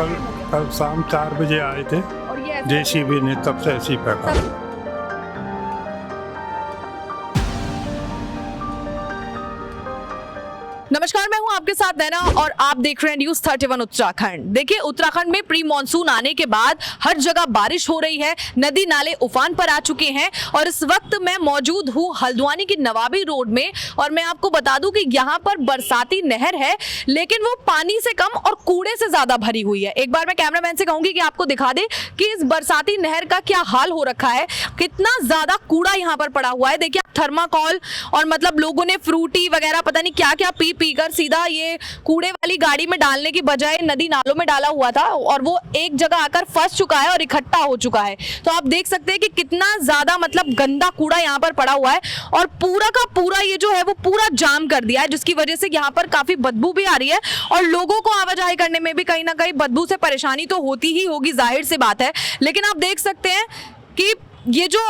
कल शाम 4 बजे आए थे और ये ऐसा जेसीबी ने, तब से ऐसी फेंका। नमस्कार, मैं हूं आपके साथ नैना और आप देख रहे हैं न्यूज़ 31 उत्तराखंड। देखिए, उत्तराखंड में प्री मॉनसून आने के बाद हर जगह बारिश हो रही है, नदी नाले उफान पर आ चुके हैं और इस वक्त मैं मौजूद हूं हल्द्वानी की नवाबी रोड में और मैं आपको बता दूं कि यहां पर बरसाती नहर है, लेकिन वो पानी से कम और कूड़े से ज्यादा भरी हुई है। एक बार मैं कैमरामैन से कहूंगी कि आपको दिखा दे कि इस बरसाती नहर का क्या हाल हो रखा है, कितना ज्यादा कूड़ा यहाँ पर पड़ा हुआ है। देखिए, थर्माकोल और मतलब लोगों ने फ्रूटी वगैरह पता नहीं क्या क्या पीकर सीधा ये कूड़े वाली गाड़ी में डालने की बजाय नदी नालों में डाला हुआ था और वो एक जगह आकर फंस चुका है और इकट्ठा हो चुका है। तो आप देख सकते हैं कि कितना ज्यादा मतलब गंदा कूड़ा यहाँ पर पड़ा हुआ है और पूरा का पूरा ये जो है वो पूरा जाम कर दिया है, जिसकी वजह से यहाँ पर काफी बदबू भी आ रही है और लोगों को आवाजाही करने में भी कहीं ना कहीं बदबू से परेशानी तो होती ही होगी, जाहिर सी बात है। लेकिन आप देख सकते हैं कि ये जो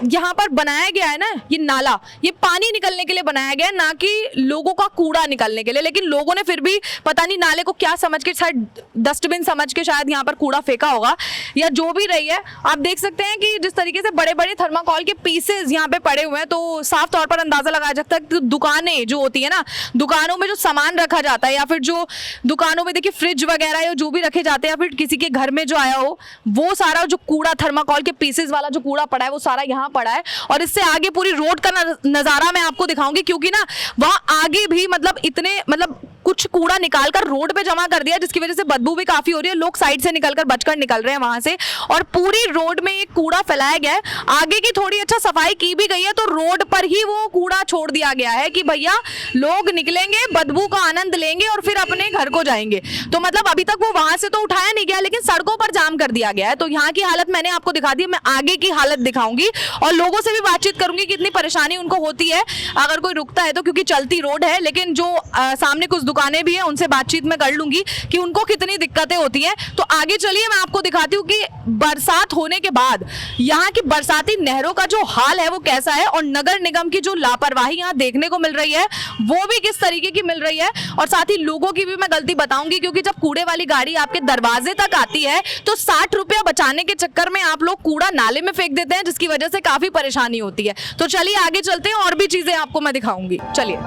यहाँ पर बनाया गया है ना, ये नाला, ये पानी निकलने के लिए बनाया गया है, ना कि लोगों का कूड़ा निकलने के लिए। लेकिन लोगों ने फिर भी पता नहीं नाले को क्या समझ के, शायद डस्टबिन समझ के शायद यहाँ पर कूड़ा फेंका होगा या जो भी रही है। आप देख सकते हैं कि जिस तरीके से बड़े बड़े थर्माकोल के पीसेज यहाँ पे पड़े हुए हैं, तो साफ तौर पर अंदाजा लगाया जा सकता है कि दुकानें जो होती है ना, दुकानों में जो सामान रखा जाता है या फिर जो दुकानों में देखिए फ्रिज वगैरह या जो भी रखे जाते हैं या फिर किसी के घर में जो आया हो, वो सारा जो कूड़ा थर्माकोल के पीसेज वाला जो कूड़ा पड़ा है वो सारा यहाँ पड़ा है। और इससे आगे पूरी रोड का नजारा मैं आपको दिखाऊंगी, क्योंकि ना वहां आगे भी मतलब इतने मतलब कुछ कूड़ा निकालकर रोड पे जमा कर दिया, जिसकी वजह से बदबू भी काफी हो रही है। लोग साइड से निकलकर बचकर निकल रहे हैं वहां से और पूरी रोड में एक कूड़ा फैलाया गया है। आगे की थोड़ी अच्छा सफाई की भी गई है, तो रोड पर ही वो कूड़ा छोड़ दिया गया है कि भैया लोग निकलेंगे, बदबू का आनंद लेंगे और फिर अपने घर को जाएंगे। तो मतलब अभी तक वो वहां से तो उठाया नहीं गया, लेकिन सड़कों पर जाम कर दिया गया है। तो यहाँ की हालत मैंने आपको दिखा दी, मैं आगे की हालत दिखाऊंगी और लोगों से भी बातचीत करूंगी कि इतनी परेशानी उनको होती है अगर कोई रुकता है तो, क्योंकि चलती रोड है। लेकिन जो सामने कुछ दुकानें भी हैं, उनसे बातचीत में कर लूंगी कि उनको कितनी दिक्कतें होती हैं। तो आगे चलिए मैं आपको दिखाती हूँ कि बरसात होने के बाद यहाँ की बरसाती नहरों का जो हाल है वो कैसा है और नगर निगम की जो लापरवाही यहाँ देखने को मिल रही है वो भी किस तरीके की मिल रही है। और साथ ही लोगों की भी मैं गलती बताऊंगी, क्योंकि जब कूड़े वाली गाड़ी आपके दरवाजे तक आती है तो 60 रुपया बचाने के चक्कर में आप लोग कूड़ा नाले में फेंक देते हैं, जिसकी वजह से काफी परेशानी होती है। तो चलिए आगे चलते हैं और भी चीजें आपको मैं दिखाऊंगी। चलिए।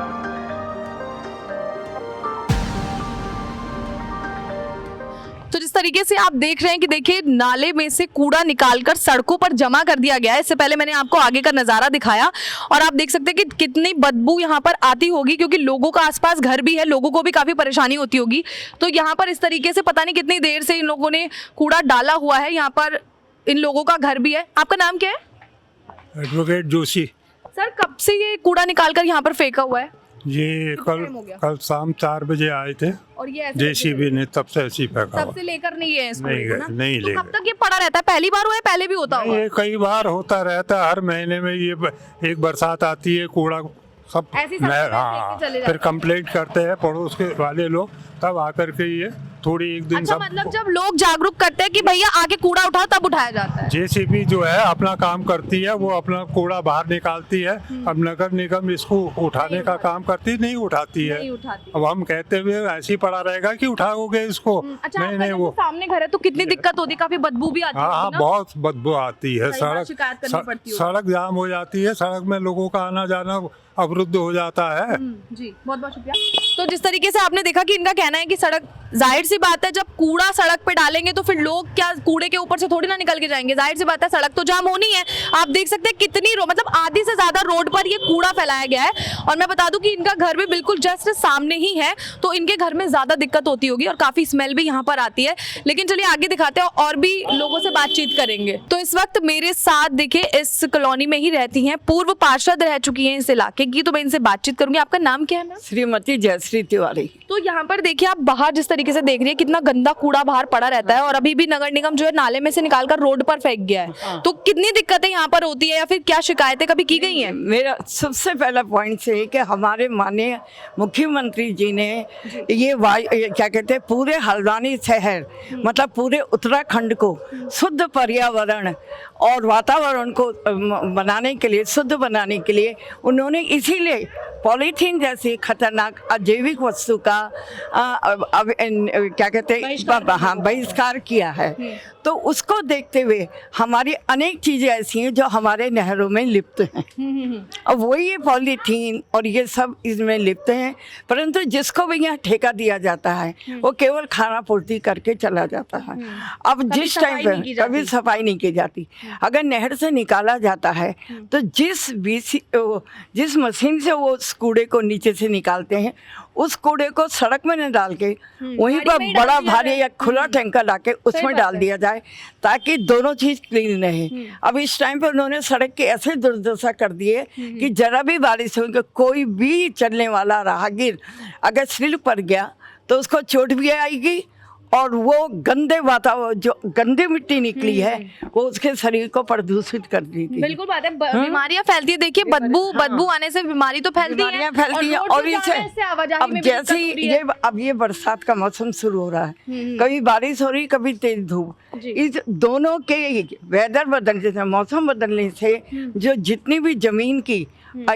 तो जिस तरीके से आप देख रहे हैं कि देखिए नाले में से कूड़ा निकालकर सड़कों पर जमा कर दिया गया है। इससे पहले मैंने आपको आगे का नजारा दिखाया और आप देख सकते हैं कि कितनी बदबू यहाँ पर आती होगी, क्योंकि लोगों का आसपास घर भी है, लोगों को भी काफी परेशानी होती होगी। तो यहाँ पर इस तरीके से पता नहीं कितनी देर से इन लोगों ने कूड़ा डाला हुआ है। यहाँ पर इन लोगों का घर भी है। आपका नाम क्या है? एडवोकेट जोशी। सर, कब से ये कूड़ा निकालकर यहाँ पर फेंका हुआ है? ये कल शाम 4 बजे आए थे और ये ऐसे जेसीबी ने, तब से ऐसी फेंका। तब से लेकर नहीं है इसको? नहीं तो लेकर। कब तक ये पड़ा रहता है? पहली बार हुआ है, पहले भी होता होगा? ये कई बार होता रहता है, हर महीने में ये एक बरसात आती है, कूड़ा सब हाँ, फिर कंप्लेंट करते हैं पड़ोस के वाले लोग, तब आकर के ये थोड़ी एक दिन अच्छा, मतलब जब लोग जागरूक करते हैं कि भैया आके कूड़ा उठाओ तब उठाया जाता है। जेसीबी जो है अपना काम करती है, वो अपना कूड़ा बाहर निकालती है। अब नगर निगम इसको उठाने का काम करती नहीं उठाती है। अब हम कहते हुए ऐसे ही पड़ा रहेगा कि उठाओगे इसको? अच्छा, नहीं वो सामने घर है तो कितनी दिक्कत होती है, काफी बदबू भी आती है। हाँ, बहुत बदबू आती है। सड़क जाम हो जाती है, सड़क में लोगों का आना जाना अवरुद्ध हो जाता है। जी, बहुत बहुत शुक्रिया। तो जिस तरीके से आपने देखा कि इनका कहना है कि सड़क, जाहिर सी बात है जब कूड़ा सड़क पे डालेंगे तो फिर लोग क्या कूड़े के ऊपर से थोड़ी ना निकल के जाएंगे, जाहिर सी बात है सड़क तो जाम होनी है। आप देख सकते हैं कितनी मतलब आधी से ज्यादा रोड पर ये कूड़ा फैलाया गया है। और मैं बता दूं कि इनका घर भी बिल्कुल जस्ट सामने ही है, तो इनके घर में ज्यादा दिक्कत होती होगी और काफी स्मेल भी यहाँ पर आती है। लेकिन चलिए आगे दिखाते हैं और भी लोगों से बातचीत करेंगे। तो इस वक्त मेरे साथ देखिए इस कॉलोनी में ही रहती है, पूर्व पार्षद रह चुकी है इस इलाके की, तो मैं इनसे बातचीत करूंगी। आपका नाम क्या है मैम? श्रीमती जयश्री तिवारी। तो यहाँ पर देखिए आप बाहर जिस तरीके से देख रही है कितना गंदा कूड़ा बाहर पड़ा रहता है और अभी भी नगर निगम जो है नाले में से निकालकर रोड पर फेंक गया है। तो कितनी दिक्कतें यहाँ पर होती है या फिर क्या शिकायतें कभी की गई हैं? मेरा सबसे पहला पॉइंट से है कि हमारे माननीय मुख्यमंत्री जी ने ये क्या कहते हैं पूरे हल्द्वानी शहर मतलब पूरे उत्तराखंड को शुद्ध पर्यावरण और वातावरण को बनाने के लिए, शुद्ध बनाने के लिए उन्होंने इसीलिए पॉलीथीन जैसी खतरनाक अजैविक वस्तु का क्या कहते हैं, हाँ, बहिष्कार किया है। तो उसको देखते हुए हमारी अनेक चीज़ें ऐसी हैं जो हमारे नहरों में लिप्त हैं। अब वही ये पॉलीथीन और ये सब इसमें लिप्त हैं, परंतु जिसको भी यहाँ ठेका दिया जाता है वो केवल खाना पूर्ति करके चला जाता है। अब जिस टाइम पे कभी सफाई नहीं की जाती, अगर नहर से निकाला जाता है तो जिस मशीन से वो उस कूड़े को नीचे से निकालते हैं, उस कूड़े को सड़क में न डाल के वहीं पर बड़ा भारी या खुला टैंकर लाके उसमें डाल दिया जाए, ताकि दोनों चीज क्लीन रहे। अब इस टाइम पे उन्होंने सड़क की ऐसे दुर्दशा कर दी है कि जरा भी बारिश होगी, कोई भी चलने वाला राहगीर अगर स्लिप पर गया तो उसको चोट भी आएगी, और वो गंदे वातावरण, जो गंदी मिट्टी निकली है वो उसके शरीर को प्रदूषित कर देगी। बिल्कुल बात है, बीमारियां फैलती है। देखिए बदबू आने से बीमारी तो फैलती है, और इसे अब ये बरसात का मौसम शुरू हो रहा है, कभी बारिश हो रही, कभी तेज धूप। इस दोनों के वेदर बदलने से, मौसम बदलने से जो जितनी भी जमीन की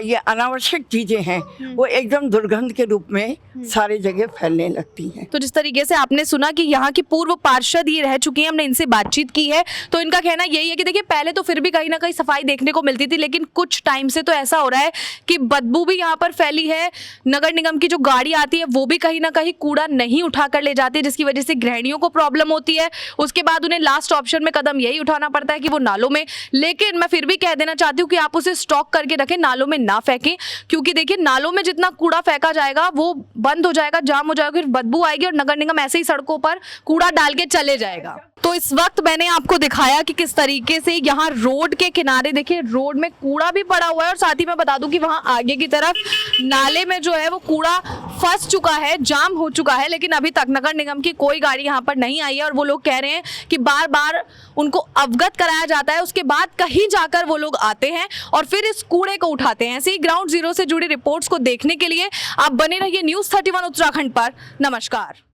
ये अनावश्यक चीजें हैं वो एकदम दुर्गंध के रूप में सारी जगह फैलने लगती हैं। तो जिस तरीके से आपने सुना कि यहाँ की पूर्व पार्षद ये रह चुकी हैं, हमने इनसे बातचीत की है, तो इनका कहना यही है कि देखिए पहले तो फिर भी कहीं ना कहीं सफाई देखने को मिलती थी, लेकिन कुछ टाइम से तो ऐसा हो रहा है कि बदबू भी यहाँ पर फैली है। नगर निगम की जो गाड़ी आती है वो भी कहीं ना कहीं कूड़ा नहीं उठा कर ले जाती है, जिसकी वजह से गृहिणियों को प्रॉब्लम होती है। उसके बाद उन्हें लास्ट ऑप्शन में कदम यही उठाना पड़ता है कि वो नालों में, लेकिन मैं फिर भी कह देना चाहती हूँ कि आप उसे स्टॉक करके रखें, नालों में ना फेंकें, क्योंकि देखिए नालों में जितना कूड़ा फेंका जाएगा वो बंद हो जाएगा, जाम हो जाएगा, फिर बदबू आएगी और नगर निगम ऐसे ही सड़कों पर कूड़ा डाल के चले जाएगा। तो इस वक्त मैंने आपको दिखाया कि किस तरीके से यहाँ रोड के किनारे, देखिए रोड में कूड़ा भी पड़ा हुआ है, और साथ ही मैं बता दूं कि वहाँ आगे की तरफ नाले में जो है वो कूड़ा फंस चुका है, जाम हो चुका है, लेकिन अभी तक नगर निगम की कोई गाड़ी यहाँ पर नहीं आई है। और वो लोग कह रहे हैं कि बार बार उनको अवगत कराया जाता है, उसके बाद कहीं जाकर वो लोग आते हैं और फिर इस कूड़े को उठाते हैं। ऐसे ही ग्राउंड जीरो से जुड़ी रिपोर्ट्स को देखने के लिए आप बने रहिए न्यूज़ 31 उत्तराखंड पर। नमस्कार।